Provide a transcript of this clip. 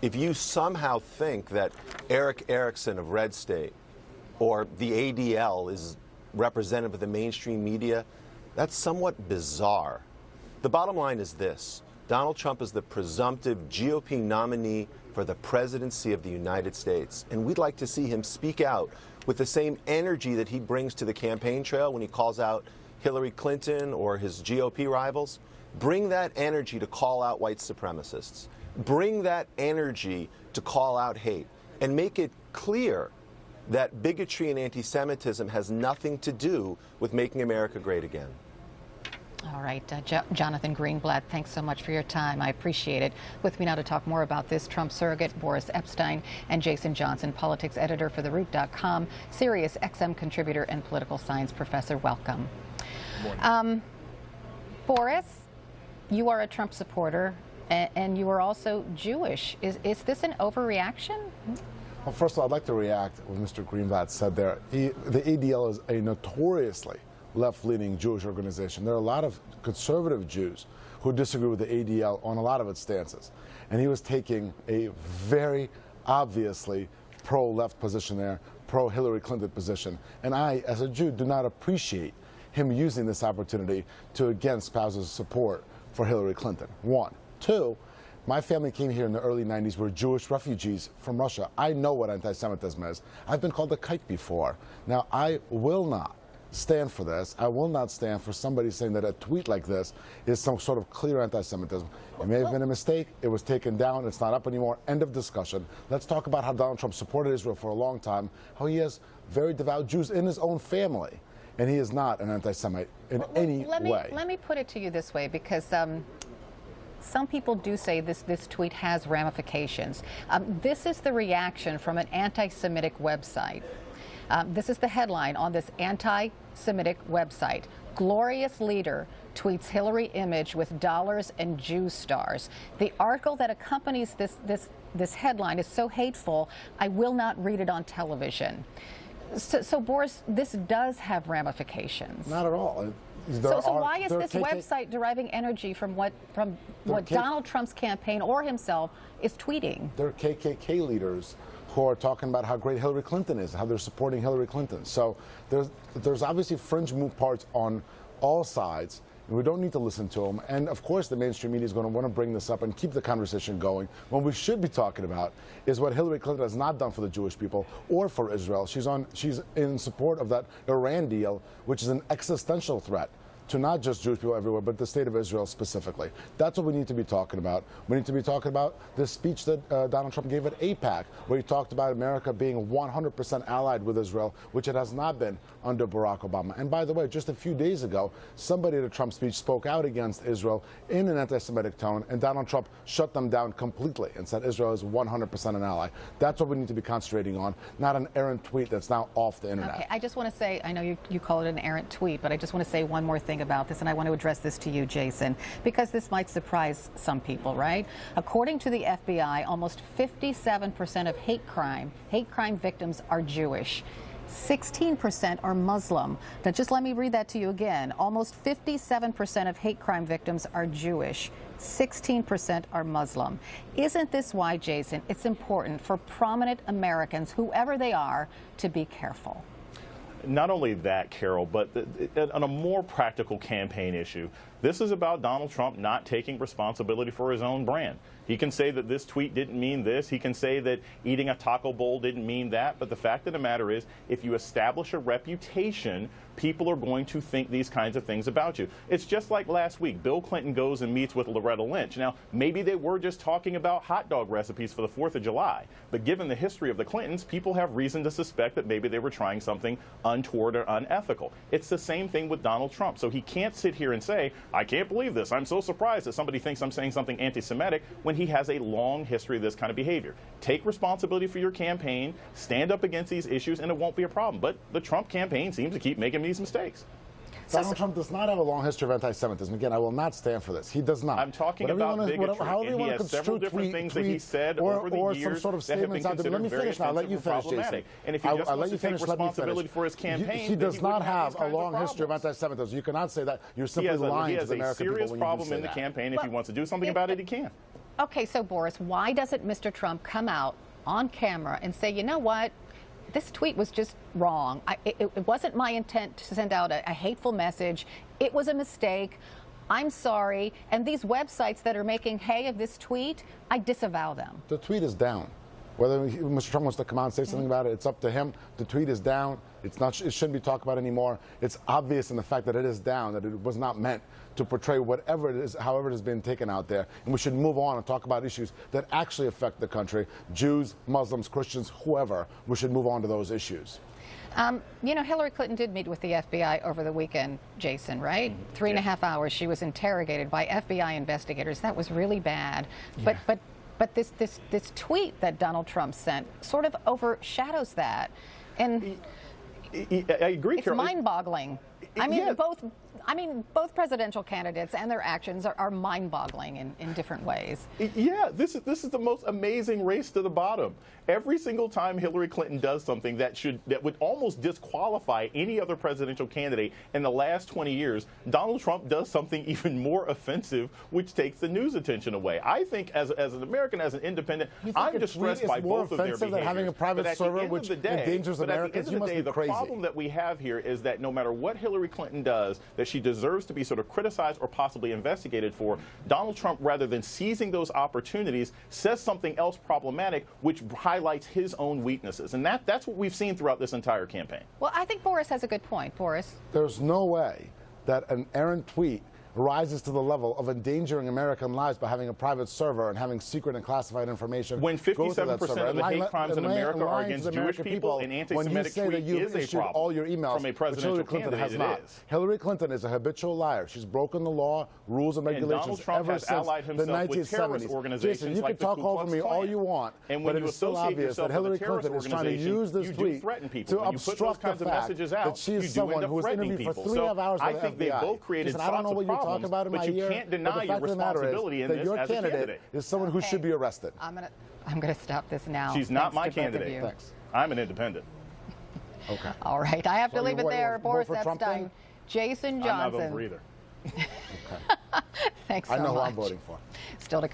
if you somehow think that Eric Erickson of Red State or the ADL is representative of the mainstream media, that's somewhat bizarre. The bottom line is this: Donald Trump is the presumptive GOP nominee for the presidency of the United States, and we'd like to see him speak out with the same energy that he brings to the campaign trail when he calls out Hillary Clinton or his GOP rivals. Bring that energy to call out white supremacists. Bring that energy to call out hate, and make it clear that bigotry and anti-Semitism has nothing to do with making America great again. All right, Jonathan Greenblatt, thanks so much for your time. I appreciate it. With me now to talk more about this, Trump surrogate Boris Epshteyn and Jason Johnson, politics editor for TheRoot.com, Sirius XM contributor and political science professor. Welcome. Good morning. Boris, you are a Trump supporter, and you are also Jewish. Is this an overreaction? Well, first of all, I'd like to react to what Mr. Greenblatt said there. The ADL is a notoriously left-leaning Jewish organization. There are a lot of conservative Jews who disagree with the ADL on a lot of its stances. And he was taking a very obviously pro-left position there, pro-Hillary Clinton position. And I, as a Jew, do not appreciate him using this opportunity to again espouse his support for Hillary Clinton. One. Two, my family came here in the early 90s. We're Jewish refugees from Russia. I know what anti-Semitism is. I've been called a kike before. Now, I will not stand for this. I will not stand for somebody saying that a tweet like this is some sort of clear anti-Semitism. It may have been a mistake. It was taken down. It's not up anymore. End of discussion. Let's talk about how Donald Trump supported Israel for a long time, how he has very devout Jews in his own family, and he is not an anti-Semite in any way. Let me put it to you this way, because some people do say this tweet has ramifications. This is the reaction from an anti-Semitic website. This is the headline on this anti-Semitic website. Glorious leader tweets Hillary image with dollars and Jew stars. The article that accompanies this headline is so hateful, I will not read it on television. So Boris, this does have ramifications. Not at all. So why is this website deriving energy from what Donald Trump's campaign or himself is tweeting? There are KKK leaders who are talking about how great Hillary Clinton is, how they're supporting Hillary Clinton. So there's obviously fringe move parts on all sides, and we don't need to listen to them. And of course, the mainstream media is going to want to bring this up and keep the conversation going. What we should be talking about is what Hillary Clinton has not done for the Jewish people or for Israel. She's in support of that Iran deal, which is an existential threat to not just Jewish people everywhere, but the state of Israel specifically. That's what we need to be talking about. We need to be talking about the speech that Donald Trump gave at AIPAC, where he talked about America being 100% allied with Israel, which it has not been under Barack Obama. And by the way, just a few days ago, somebody at a Trump speech spoke out against Israel in an anti-Semitic tone, and Donald Trump shut them down completely and said Israel is 100% an ally. That's what we need to be concentrating on, not an errant tweet that's now off the internet. Okay, I just want to say, I know you call it an errant tweet, but I just want to say one more thing about this, and I want to address this to you, Jason, because this might surprise some people, right? According to the FBI, almost 57% of hate crime victims are Jewish. 16% are Muslim. Now, just let me read that to you again. Almost 57% of hate crime victims are Jewish. 16% are Muslim. Isn't this why, Jason, it's important for prominent Americans, whoever they are, to be careful? Not only that, Carol, but on a more practical campaign issue, this is about Donald Trump not taking responsibility for his own brand. He can say that this tweet didn't mean this. He can say that eating a taco bowl didn't mean that. But the fact of the matter is, if you establish a reputation, people are going to think these kinds of things about you. It's just like last week. Bill Clinton goes and meets with Loretta Lynch. Now, maybe they were just talking about hot dog recipes for the 4th of July. But given the history of the Clintons, people have reason to suspect that maybe they were trying something untoward or unethical. It's the same thing with Donald Trump. So he can't sit here and say, I can't believe this. I'm so surprised that somebody thinks I'm saying something anti-Semitic, when he has a long history of this kind of behavior. Take responsibility for your campaign, stand up against these issues, and it won't be a problem. But the Trump campaign seems to keep making these mistakes. Donald Trump does not have a long history of anti-Semitism. Again, I will not stand for this. He does not. I'm talking about bigotry, and he has several different things that he said over the years some sort of that have been statements. Let me finish now. I'll let you finish, Jason. And if he just wants to take responsibility for his campaign, he does not have a long history of anti-Semitism. You cannot say that. You're simply lying to the American people. He has a serious problem in the campaign. If he wants to do something about it, he can. Okay, so Boris, why doesn't Mr. Trump come out on camera and say, you know what? This tweet was just wrong. It wasn't my intent to send out a hateful message. It was a mistake. I'm sorry. And these websites that are making hay of this tweet, I disavow them. The tweet is down. Whether Mr. Trump wants to come out and say something about it, it's up to him. The tweet is down. It's not. It shouldn't be talked about anymore. It's obvious in the fact that it is down, that it was not meant to portray whatever it is, however it has been taken out there. And we should move on and talk about issues that actually affect the country. Jews, Muslims, Christians, whoever. We should move on to those issues. You know, Hillary Clinton did meet with the FBI over the weekend, Jason, right? 3.5 hours. She was interrogated by FBI investigators. That was really bad. Yeah. But this tweet that Donald Trump sent sort of overshadows that. And I agree, it's Carol. mind-boggling. I mean, both presidential candidates and their actions are mind-boggling in different ways. Yeah, this is the most amazing race to the bottom. Every single time Hillary Clinton does something that would almost disqualify any other presidential candidate in the last 20 years, Donald Trump does something even more offensive, which takes the news attention away. I think as an American, as an independent, I'm distressed by both of their behaviors. Than having a private server which endangers Americans? You must be crazy. The problem that we have here is that no matter what Hillary Clinton does, that she deserves to be sort of criticized or possibly investigated for, Donald Trump, rather than seizing those opportunities, says something else problematic, which highlights his own weaknesses. And that's what we've seen throughout this entire campaign. Well, I think Boris has a good point. Boris? There's no way that an errant tweet rises to the level of endangering American lives by having a private server and having secret and classified information. When 57% of the hate crimes in America are against Jewish people, and anti-Semitic tweet is a problem all your emails from a presidential Clinton has candidate, not. it is. Hillary Clinton is a habitual liar. She's broken the law, rules, and regulations Donald Trump ever has since allied the himself with 1970s. terrorist organizations Jason, you like can talk the Ku over Klux me all Klan. you want, And when but you it is still associate obvious that yourself with Hillary a terrorist Clinton is trying to organization, use this you do tweet threaten people. to When you put those obstruct the kinds of fact messages out, that she you is do someone end up who was threatening interviewed for people. 3.5 hours by I the think they FBI. both created Listen, I don't know sorts what of you're talking problems, about in but my you ear, can't but deny the your fact of the matter responsibility in that this your as a candidate candidate. is someone who should be arrested. I'm gonna stop this now. She's not Thanks my to both of candidate. you. Thanks. I'm an independent. Okay. All right, I have to So leave you it there. vote Boris for Trump Epstein, then? Jason I'm not voting Johnson. for either. Thanks so I know much. who I'm voting for. Still to come.